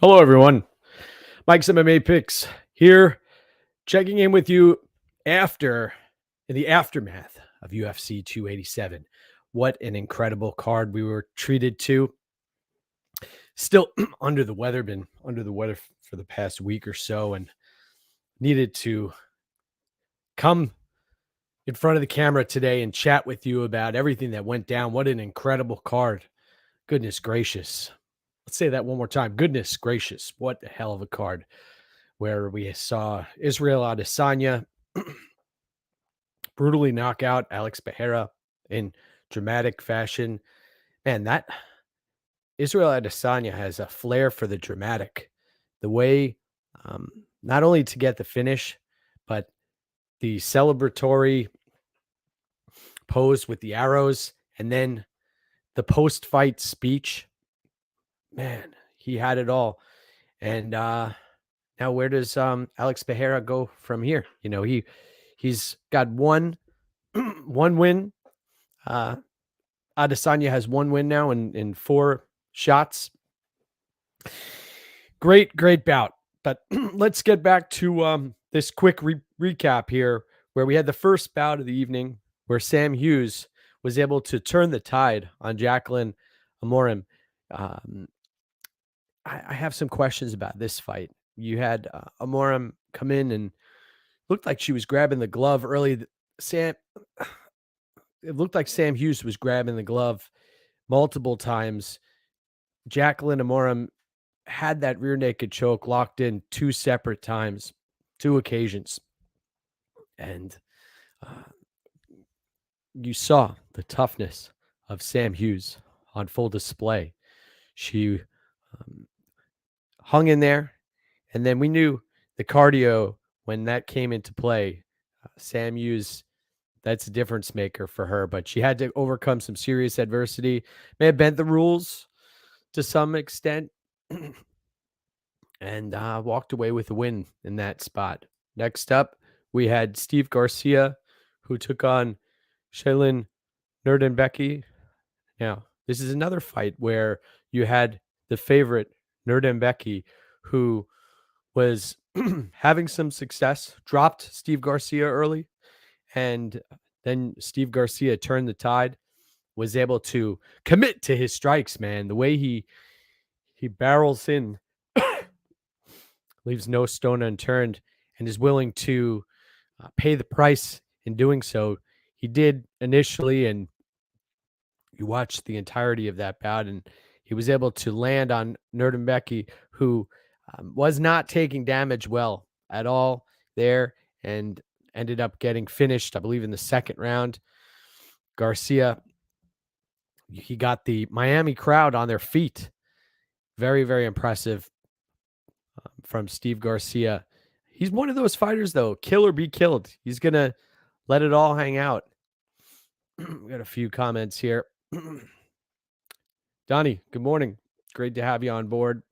Hello, everyone. Mike's MMA Picks here, checking in with you in the aftermath of UFC 287. What an incredible card we were treated to. Still under the weather, been under the weather for the past week or so, and needed to come in front of the camera today and chat with you about everything that went down. What an incredible card. Goodness gracious. Let's say that one more time. Goodness gracious. What a hell of a card, where we saw Israel Adesanya brutally knock out Alex Pereira in dramatic fashion. Man, that Israel Adesanya has a flair for the dramatic. The way, not only to get the finish, but the celebratory pose with the arrows, and then the post-fight speech. Man, he had it all. And now where does Alex Pereira go from here? You know, he's got one win. Adesanya has one win now in 4 shots. Great bout. But let's get back to this quick recap here, where we had the first bout of the evening, where Sam Hughes was able to turn the tide on Jaqueline Amorim. I have some questions about this fight. You had Amorim come in and looked like she was grabbing the glove early. It looked like Sam Hughes was grabbing the glove multiple times. Jaqueline Amorim had that rear naked choke locked in 2 separate times, 2 occasions. And you saw the toughness of Sam Hughes on full display. She hung in there, and then we knew the cardio, when that came into play, Sam Hughes, that's a difference maker for her, but she had to overcome some serious adversity. May have bent the rules to some extent, and walked away with a win in that spot. Next up, we had Steve Garcia, who took on Shaylin Nerdenbecky. Now, this is another fight where you had the favorite Nerdenbecky, who was having some success, dropped Steve Garcia early, and then Steve Garcia turned the tide, was able to commit to his strikes, man. The way he barrels in, leaves no stone unturned, and is willing to pay the price in doing so. He did initially, and you watched the entirety of that bout, and he was able to land on Nerdenbecky, who was not taking damage well at all there, and ended up getting finished, I believe, in the second round. Garcia, he got the Miami crowd on their feet. Very, very impressive from Steve Garcia. He's one of those fighters, though, kill or be killed. He's going to let it all hang out. We got a few comments here. Donnie, good morning. Great to have you on board.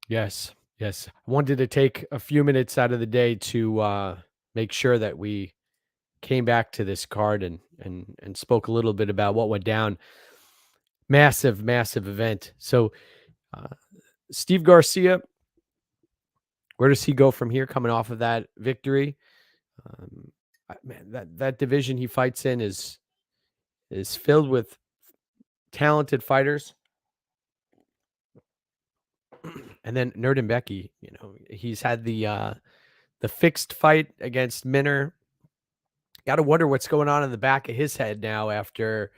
Yes. I wanted to take a few minutes out of the day to make sure that we came back to this card and spoke a little bit about what went down. Massive event. So Steve Garcia, where does he go from here coming off of that victory? Man, that division he fights in is filled with talented fighters. And then Nerdenbecky, you know, he's had the fixed fight against Minner. Got to wonder what's going on in the back of his head now after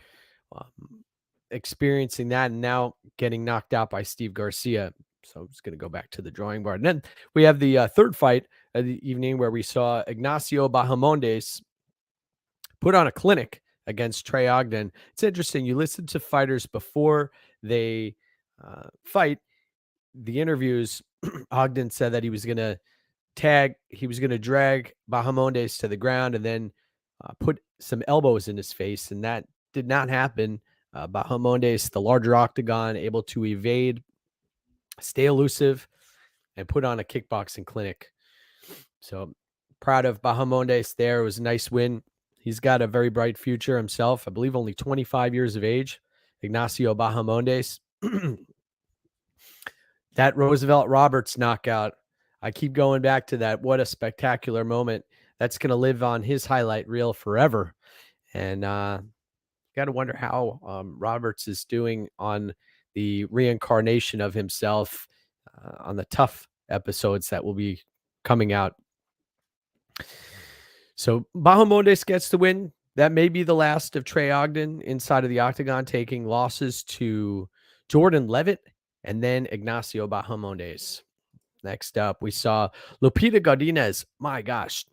experiencing that and now getting knocked out by Steve Garcia. So I'm just going to go back to the drawing board. And then we have the third fight of the evening, where we saw Ignacio Bahamondes put on a clinic against Trey Ogden. It's interesting. You listen to fighters before they fight. The interviews, Ogden said that he was going to drag Bahamondes to the ground and then put some elbows in his face, and that did not happen. Bahamondes, the larger octagon, able to evade, stay elusive, and put on a kickboxing clinic. So proud of Bahamondes there. It was a nice win. He's got a very bright future himself. I believe only 25 years of age. Ignacio Bahamondes, That Roosevelt Roberts knockout, I keep going back to that. What a spectacular moment. That's going to live on his highlight reel forever. And got to wonder how Roberts is doing on the reincarnation of himself on the tough episodes that will be coming out. So Bahamondes gets the win. That may be the last of Trey Ogden inside of the octagon, taking losses to Jordan Levitt and then Ignacio Bahamondes. Next up, we saw Lupita Godinez. My gosh,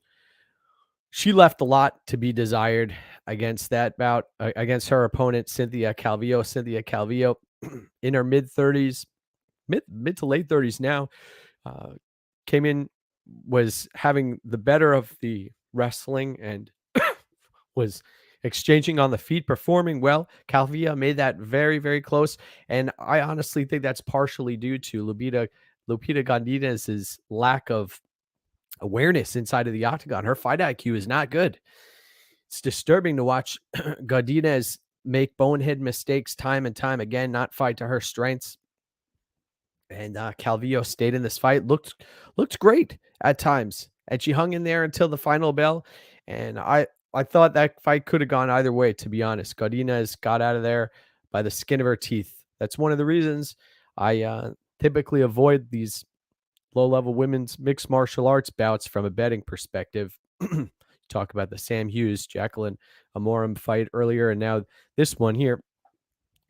she left a lot to be desired against that bout, against her opponent, Cynthia Calvillo. Cynthia Calvillo in her mid-30s, mid to late 30s now, came in, was having the better of the wrestling and was exchanging on the feet, performing well. Calvillo made that very, very close. And I honestly think that's partially due to Lupita Godinez's lack of awareness inside of the octagon. Her fight IQ is not good. It's disturbing to watch Godinez make bonehead mistakes time and time again, not fight to her strengths. And Calvillo stayed in this fight, looked great at times, and she hung in there until the final bell. And I thought that fight could have gone either way, to be honest. Godinez got out of there by the skin of her teeth. That's one of the reasons I typically avoid these low-level women's mixed martial arts bouts from a betting perspective. Talk about the Sam Hughes, Jaqueline Amorim fight earlier, and now this one here.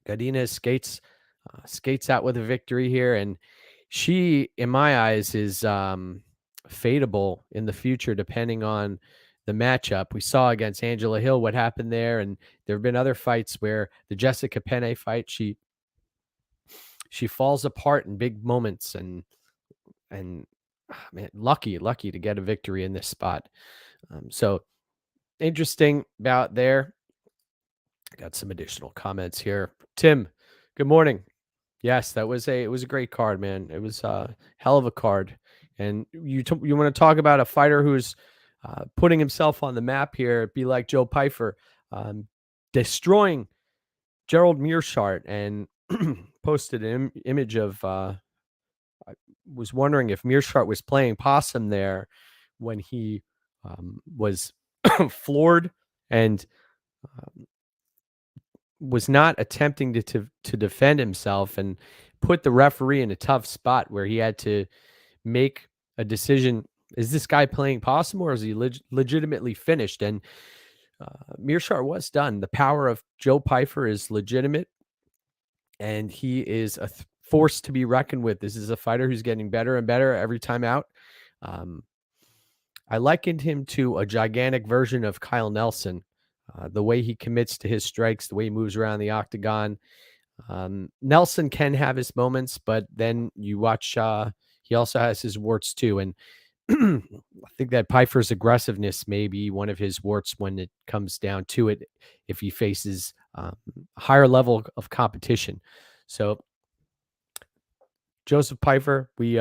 Godinez skates out with a victory here, and she, in my eyes, is fadeable in the future depending on the matchup. We saw against Angela Hill what happened there, and there have been other fights where the Jessica Penne fight, she falls apart in big moments, and man, lucky to get a victory in this spot. So interesting bout there. I got some additional comments here. Tim, good morning. Yes, it was a great card, man. It was a hell of a card. And you want to talk about a fighter who's putting himself on the map here, be like Joe Pyfer, destroying Gerald Meerschaert, and posted an image of I was wondering if Meerschaert was playing possum there when he was floored and was not attempting to defend himself, and put the referee in a tough spot where he had to make a decision. Is this guy playing possum, or is he legitimately finished? And Meerschaert was done. The power of Joe Pyfer is legitimate, and he is a force to be reckoned with. This is a fighter who's getting better and better every time out. I likened him to a gigantic version of Kyle Nelson. The way he commits to his strikes, the way he moves around the octagon. Nelson can have his moments, but then you watch, he also has his warts too. And I think that Pyfer's aggressiveness may be one of his warts when it comes down to it, if he faces a higher level of competition. So Joseph Pyfer, we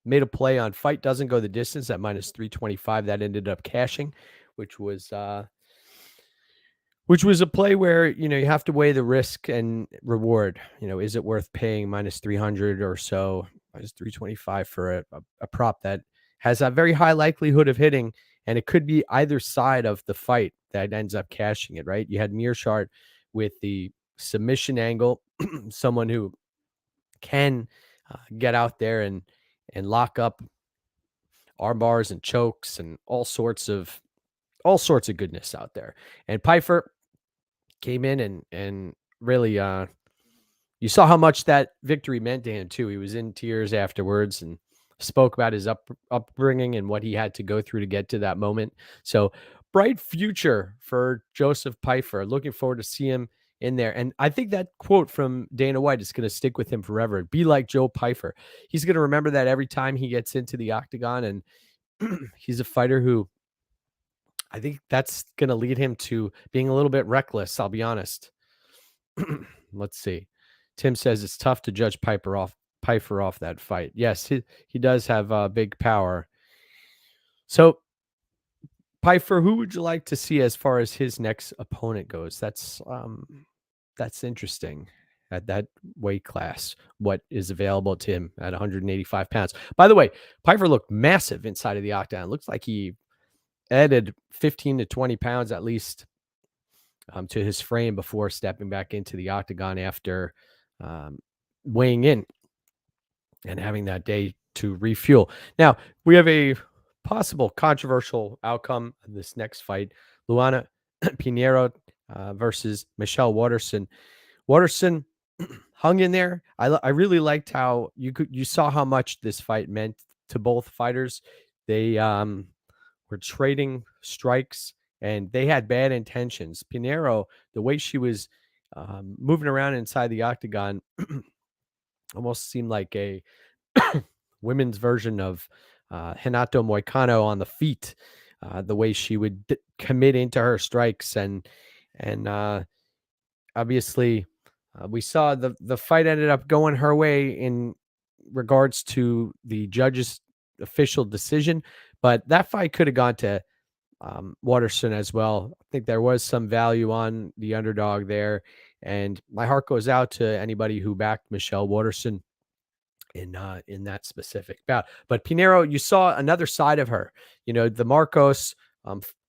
made a play on Fight Doesn't Go the Distance at -325. That ended up cashing, which was a play where, you have to weigh the risk and reward. Is it worth paying -300 or so, -325 for a prop that has a very high likelihood of hitting, and it could be either side of the fight that ends up cashing it, right? You had Meerschaert with the submission angle, someone who can get out there and lock up arm bars and chokes and all sorts of goodness out there. And Pyfer came in and really, you saw how much that victory meant to him too. He was in tears afterwards and spoke about his upbringing and what he had to go through to get to that moment. So bright future for Joseph Pyfer. Looking forward to see him in there. And I think that quote from Dana White is going to stick with him forever. Be like Joe Pyfer. He's going to remember that every time he gets into the octagon. And he's a fighter who, I think that's going to lead him to being a little bit reckless. I'll be honest. Let's see. Tim says it's tough to judge Pyfer off that fight. Yes, he does have big power. So Pyfer, who would you like to see as far as his next opponent goes? That's interesting. at that weight class, what is available to him at 185 pounds. By the way, Piper looked massive inside of the octagon. Looks like he added 15 to 20 pounds at least to his frame before stepping back into the octagon after weighing in and having that day to refuel. Now, we have a possible controversial outcome in this next fight. Luana Pinheiro versus Michelle Waterson. Waterson hung in there. I really liked how you saw how much this fight meant to both fighters. They were trading strikes and they had bad intentions. Pinheiro, the way she was moving around inside the octagon, almost seemed like a women's version of Renato Moicano on the feet. The way she would commit into her strikes and obviously we saw the fight ended up going her way in regards to the judge's official decision, but that fight could have gone to Waterson as well. I think there was some value on the underdog there, and my heart goes out to anybody who backed Michelle Waterson in that specific bout. But Pinheiro, you saw another side of her. You know, the Marcos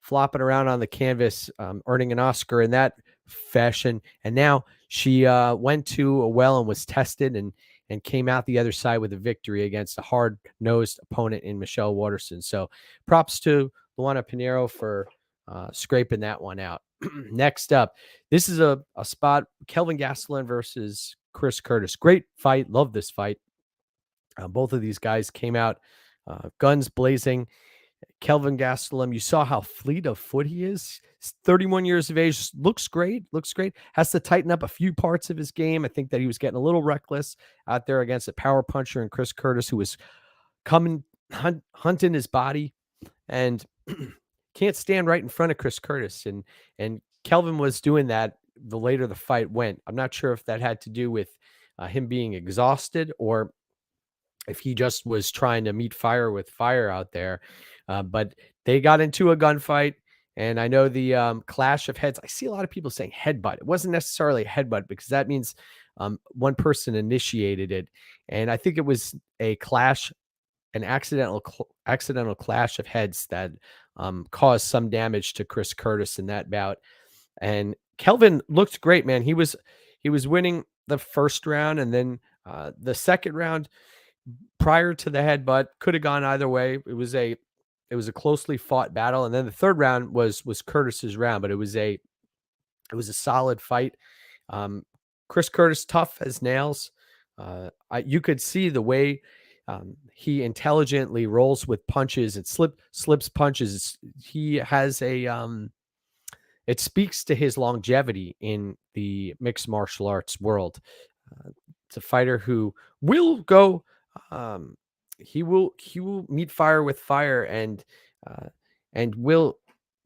flopping around on the canvas, earning an Oscar in that fashion, and now she went to a well and was tested and came out the other side with a victory against a hard-nosed opponent in Michelle Waterson. So props to Luana Pinheiro for scraping that one out. Next up, this is a spot, Kelvin Gastelum versus Chris Curtis. Great fight. Love this fight. Both of these guys came out guns blazing. Kelvin Gastelum, you saw how fleet of foot he is. He's 31 years of age, looks great, has to tighten up a few parts of his game. I think that he was getting a little reckless out there against a power puncher and Chris Curtis, who was coming, hunting his body and can't stand right in front of Chris Curtis. And Kelvin was doing that the later the fight went. I'm not sure if that had to do with him being exhausted or if he just was trying to meet fire with fire out there. But they got into a gunfight, and I know the clash of heads. I see a lot of people saying headbutt. It wasn't necessarily a headbutt because that means one person initiated it. And I think it was a clash, an accidental clash of heads that caused some damage to Chris Curtis in that bout. And Kelvin looked great, man. He was winning the first round, and then the second round prior to the headbutt could have gone either way. It was a closely fought battle, and then the third round was Curtis's round, but it was a solid fight. Chris Curtis, tough as nails. You could see the way he intelligently rolls with punches and slips punches. He has it speaks to his longevity in the mixed martial arts world. It's a fighter who will go. He will meet fire with fire and will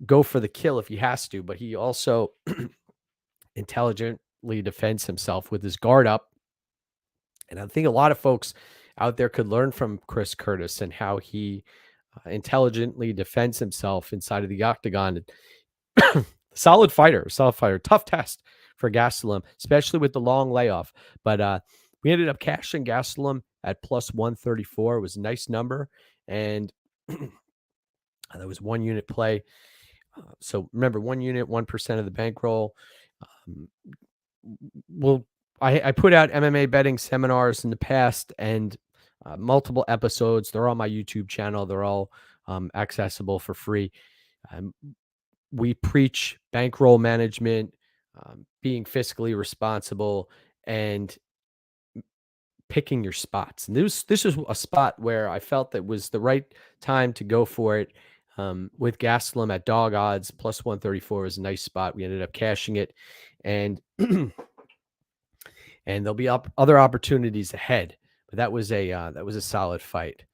go for the kill if he has to, but he also intelligently defends himself with his guard up. And I think a lot of folks out there could learn from Chris Curtis and how he intelligently defends himself inside of the octagon. Solid fighter, tough test for Gastelum, especially with the long layoff. But we ended up cashing Gastelum at plus 134. It was a nice number. And there was 1 unit play. So remember, 1 unit, 1% of the bankroll. I put out MMA betting seminars in the past and multiple episodes. They're on my YouTube channel. They're all accessible for free. We preach bankroll management, being fiscally responsible, and picking your spots. And this is a spot where I felt that was the right time to go for it. With Gastelum at dog odds, plus 134 was a nice spot. We ended up cashing it, and and there'll be other opportunities ahead. But that was a solid fight.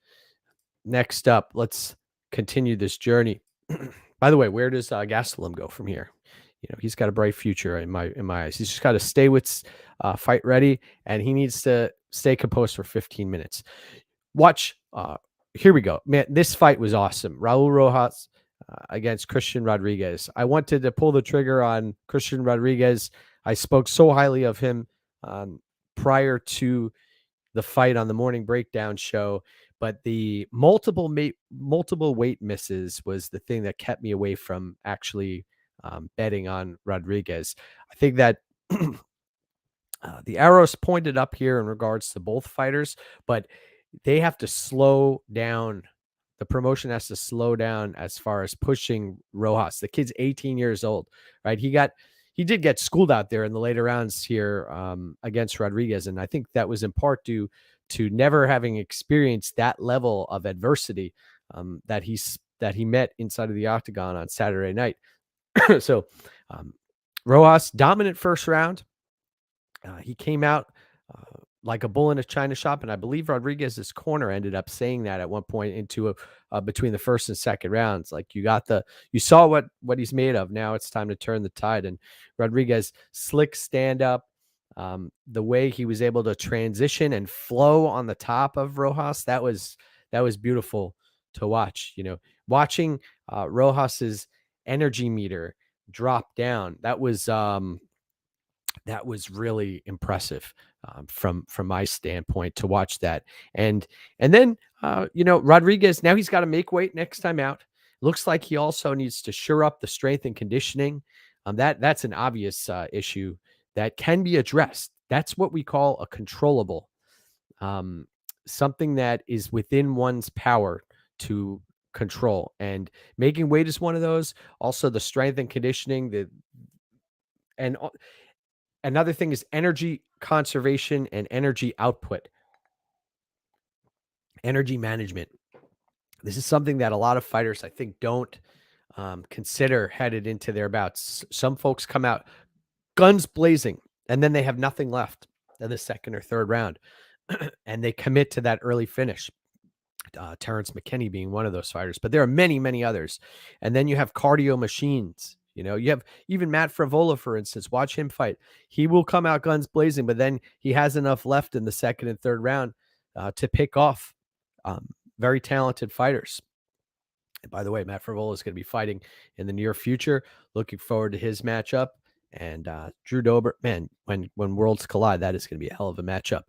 Next up, let's continue this journey. By the way, where does Gastelum go from here? You know, he's got a bright future in my eyes. He's just got to stay with fight ready, and he needs to stay composed for 15 minutes. Watch. Here we go, man. This fight was awesome. Raul Rojas against Christian Rodriguez. I wanted to pull the trigger on Christian Rodriguez. I spoke so highly of him prior to the fight on the morning breakdown show, but the multiple weight misses was the thing that kept me away from actually betting on Rodriguez. I think that the arrows pointed up here in regards to both fighters, but they have to slow down. The promotion has to slow down as far as pushing Rojas. The kid's 18 years old, right? He did get schooled out there in the later rounds here against Rodriguez, and I think that was in part due to never having experienced that level of adversity that he met inside of the octagon on Saturday night. So Rojas, dominant first round. He came out like a bull in a china shop, and I believe Rodriguez's corner ended up saying that at one point into between the first and second rounds. Like, you saw what he's made of. Now it's time to turn the tide. And Rodriguez, slick stand up, the way he was able to transition and flow on the top of Rojas, that was beautiful to watch. Watching Rojas's energy meter drop down, that was really impressive from my standpoint to watch that. And then, Rodriguez, now he's got to make weight next time out. Looks like he also needs to shore up the strength and conditioning. That's an obvious issue that can be addressed. That's what we call a controllable, something that is within one's power to control. And making weight is one of those. Also, the strength and conditioning, another thing is energy conservation and energy output, energy management. This is something that a lot of fighters, I think, don't consider headed into their bouts. Some folks come out guns blazing, and then they have nothing left in the second or third round, and they commit to that early finish. Terrence McKinney being one of those fighters, but there are many, many others. And then you have cardio machines. You have even Matt Frevola, for instance. Watch him fight. He will come out guns blazing, but then he has enough left in the second and third round to pick off very talented fighters. And by the way, Matt Frevola is going to be fighting in the near future. Looking forward to his matchup. And Drew Dober, man, when worlds collide, that is going to be a hell of a matchup.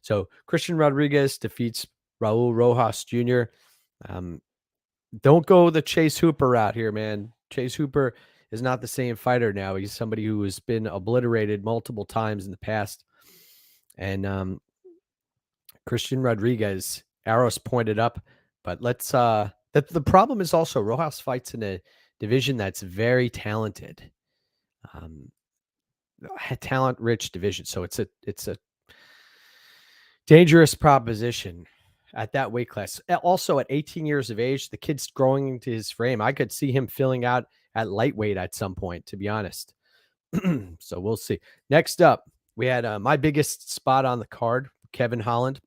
So Christian Rodriguez defeats Raul Rojas Jr. Don't go the Chase Hooper route here, man. Chase Hooper is not the same fighter now. He's somebody who has been obliterated multiple times in the past. And Christian Rodriguez, arrows pointed up. But let's the problem is also Rojas fights in a division that's very talented. Talent-rich division. So it's a dangerous proposition at that weight class. Also, at 18 years of age, the kid's growing into his frame. I could see him filling out at lightweight at some point, to be honest. So we'll see. Next up, we had my biggest spot on the card, Kevin Holland.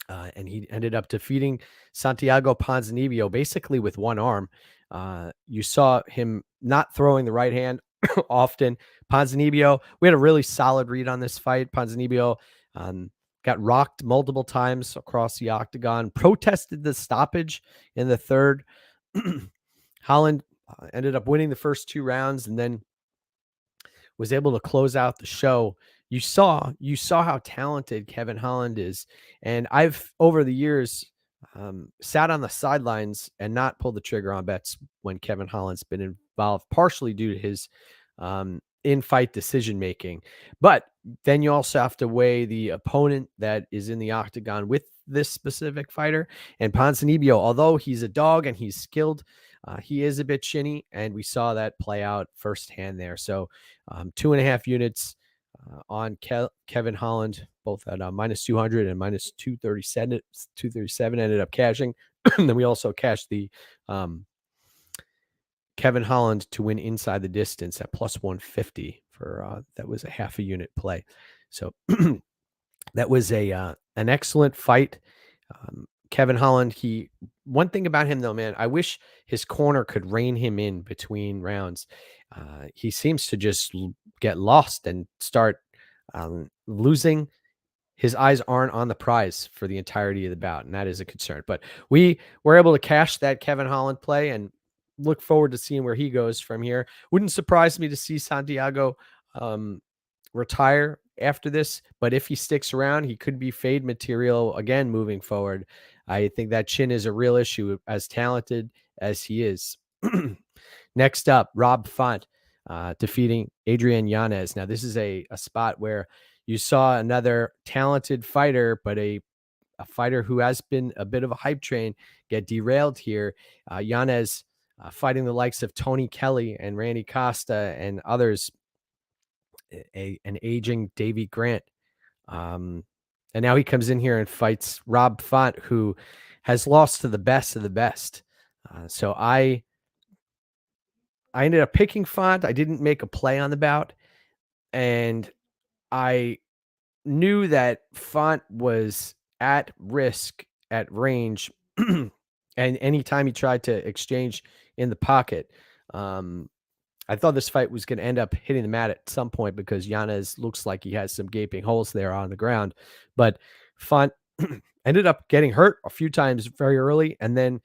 And he ended up defeating Santiago Ponzinibbio basically with one arm. You saw him not throwing the right hand often. Ponzinibbio, we had a really solid read on this fight. Ponzinibbio got rocked multiple times across the octagon, protested the stoppage in the third. Holland ended up winning the first two rounds and then was able to close out the show. You saw how talented Kevin Holland is. And I've, over the years, sat on the sidelines and not pulled the trigger on bets when Kevin Holland's been involved, partially due to his in-fight decision-making. But then you also have to weigh the opponent that is in the octagon with this specific fighter. And Ponzinibbio, although he's a dog and he's skilled, he is a bit shinny, and we saw that play out firsthand there. So 2.5 units on Kevin Holland, both at minus 200 and minus 237. 237 ended up cashing. And then we also cashed the Kevin Holland to win inside the distance at plus 150 for that was a half a unit play. So that was an excellent fight. Kevin Holland, one thing about him though, man, I wish his corner could rein him in between rounds. He seems to just get lost and start losing. His eyes aren't on the prize for the entirety of the bout, and that is a concern. But we were able to cash that Kevin Holland play and look forward to seeing where he goes from here. Wouldn't surprise me to see Santiago retire after this, but if he sticks around, he could be fade material again moving forward. I think that chin is a real issue, as talented as he is. Next up, Rob Font defeating Adrian Yanez. Now, this is a spot where you saw another talented fighter, but a fighter who has been a bit of a hype train get derailed here. Yanez fighting the likes of Tony Kelly and Randy Costa and others, an aging Davey Grant. And now he comes in here and fights Rob Font, who has lost to the best of the best. So I ended up picking Font. I didn't make a play on the bout, and I knew that Font was at risk at range, and anytime he tried to exchange in the pocket, I thought this fight was going to end up hitting the mat at some point because Yanez looks like he has some gaping holes there on the ground. But Font ended up getting hurt a few times very early, and then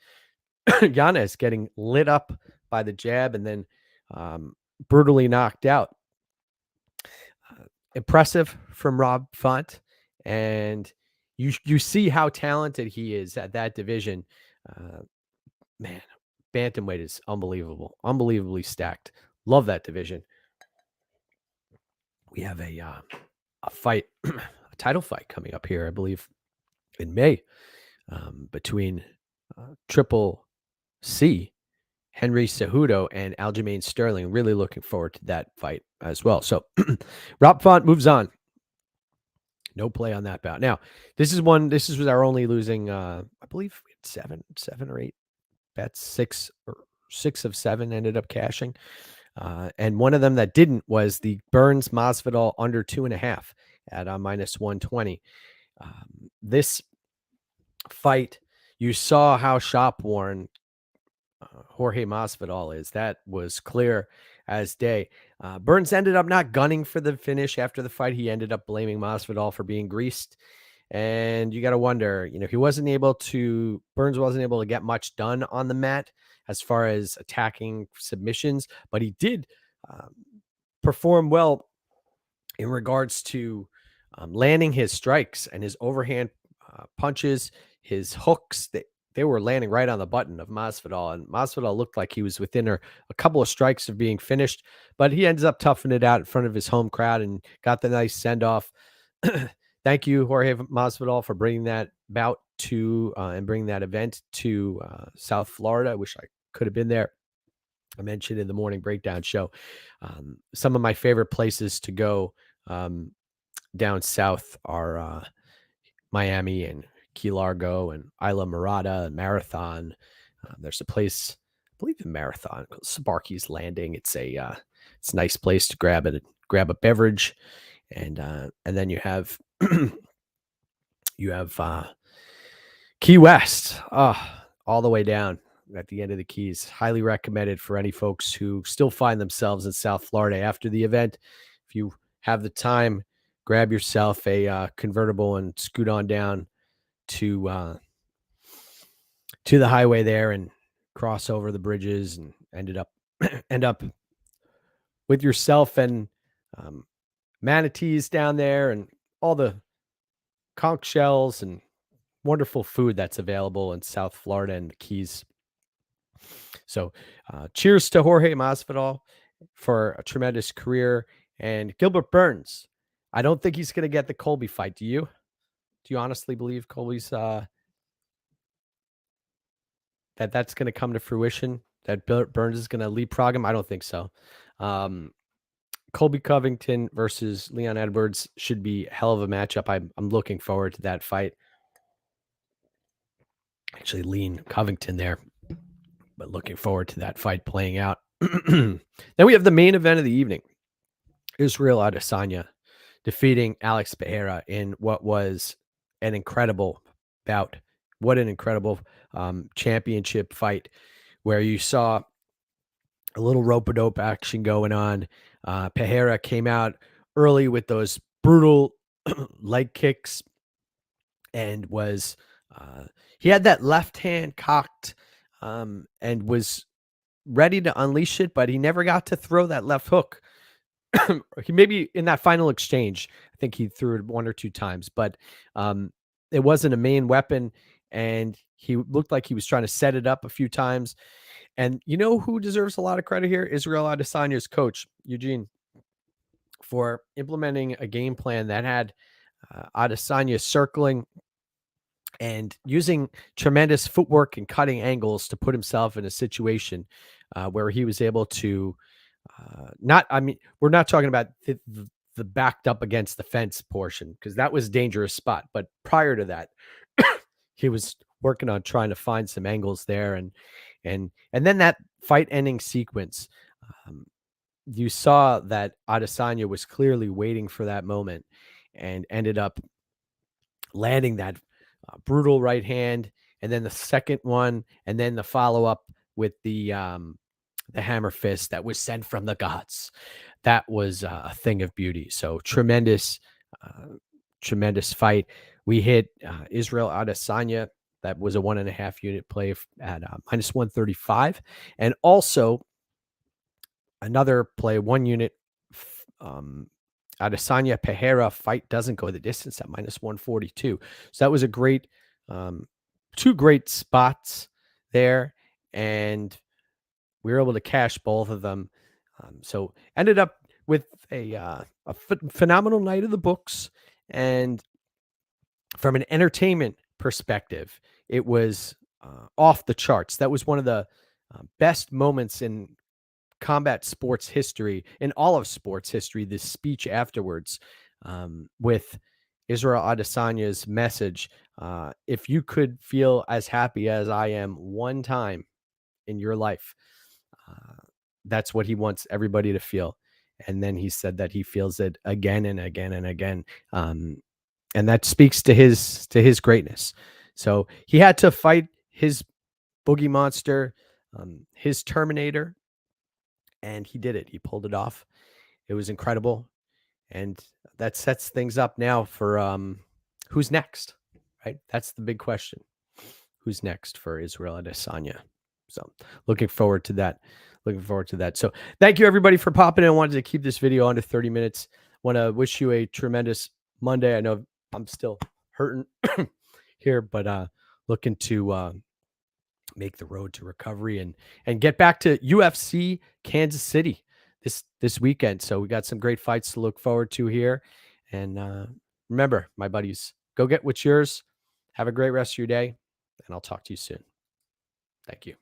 Yanez getting lit up by the jab and then brutally knocked out. Impressive from Rob Font, and you see how talented he is at that division. Man, bantamweight is unbelievably stacked. Love that division. We have a fight, a title fight coming up here, I believe, in May, between Triple C, Henry Cejudo, and Aljamain Sterling. Really looking forward to that fight as well. So Rob Font moves on. No play on that bout. Now, this was our only losing, I believe we had seven or eight bets. Six of seven ended up cashing. And one of them that didn't was the Burns Masvidal under 2.5 at minus 120. This fight, you saw how shop worn Jorge Masvidal is. That was clear as day. Burns ended up not gunning for the finish after the fight. He ended up blaming Masvidal for being greased. And you got to wonder, Burns wasn't able to get much done on the mat as far as attacking submissions, but he did perform well in regards to landing his strikes and his overhand punches, his hooks. They were landing right on the button of Masvidal, and Masvidal looked like he was within a couple of strikes of being finished, but he ends up toughing it out in front of his home crowd and got the nice send-off. Thank you, Jorge Masvidal, for bringing that bout to and bringing that event to South Florida. I wish I could have been there. I mentioned in the morning breakdown show, some of my favorite places to go down south are Miami and Key Largo and Isla Mirada and Marathon. There's a place, I believe in Marathon, called Sparky's Landing. It's a nice place to grab a beverage, and then you have Key West, all the way down at the end of the Keys. Highly recommended for any folks who still find themselves in South Florida after the event. If you have the time, grab yourself a convertible and scoot on down to the highway there and cross over the bridges and end up with yourself and manatees down there and all the conch shells and wonderful food that's available in South Florida and the Keys. So cheers to Jorge Masvidal for a tremendous career, and Gilbert Burns. I don't think he's going to get the Colby fight. Do you? Do you honestly believe Colby's that's going to come to fruition? That Burns is going to leapfrog him? I don't think so. Colby Covington versus Leon Edwards should be a hell of a matchup. I'm looking forward to that fight. Actually, lean Covington there, but looking forward to that fight playing out. Then we have the main event of the evening. Israel Adesanya defeating Alex Pereira in what was an incredible bout. What an incredible championship fight where you saw a little rope-a-dope action going on. Pereira came out early with those brutal leg kicks and was he had that left hand cocked and was ready to unleash it, but he never got to throw that left hook. he maybe in that final exchange, I think he threw it 1 or 2 times, but it wasn't a main weapon, and he looked like he was trying to set it up a few times. And you know who deserves a lot of credit here? Israel Adesanya's coach, Eugene, for implementing a game plan that had Adesanya circling and using tremendous footwork and cutting angles to put himself in a situation where he was able to we're not talking about the backed up against the fence portion, because that was a dangerous spot. But prior to that, he was working on trying to find some angles there. And then that fight ending sequence, you saw that Adesanya was clearly waiting for that moment and ended up landing that brutal right hand, and then the second one, and then the follow up with the hammer fist that was sent from the gods. That was a thing of beauty. So tremendous, tremendous fight. We hit Israel Adesanya. That was a 1.5 unit play at minus 135, and also another play 1 unit. Adesanya Pereira fight doesn't go the distance at minus 142. So that was a great, 2 great spots there, and we were able to cash both of them. So ended up with a phenomenal night of the books, and from an entertainment perspective, it was off the charts. That was one of the best moments in combat sports history, in all of sports history. This speech afterwards, with Israel Adesanya's message: if you could feel as happy as I am one time in your life, that's what he wants everybody to feel. And then he said that he feels it again and again and again, and that speaks to his greatness. So he had to fight his boogie monster, his Terminator, and he did it. He pulled it off. It was incredible, and that sets things up now for who's next, right? That's the big question. Who's next for Israel Adesanya? So looking forward to that. Looking forward to that. So thank you everybody for popping in. I wanted to keep this video under 30 minutes. Want to wish you a tremendous Monday. I know I'm still hurting here, but looking to make the road to recovery and get back to UFC Kansas City this weekend. So we got some great fights to look forward to here. And remember, my buddies, go get what's yours. Have a great rest of your day, and I'll talk to you soon. Thank you.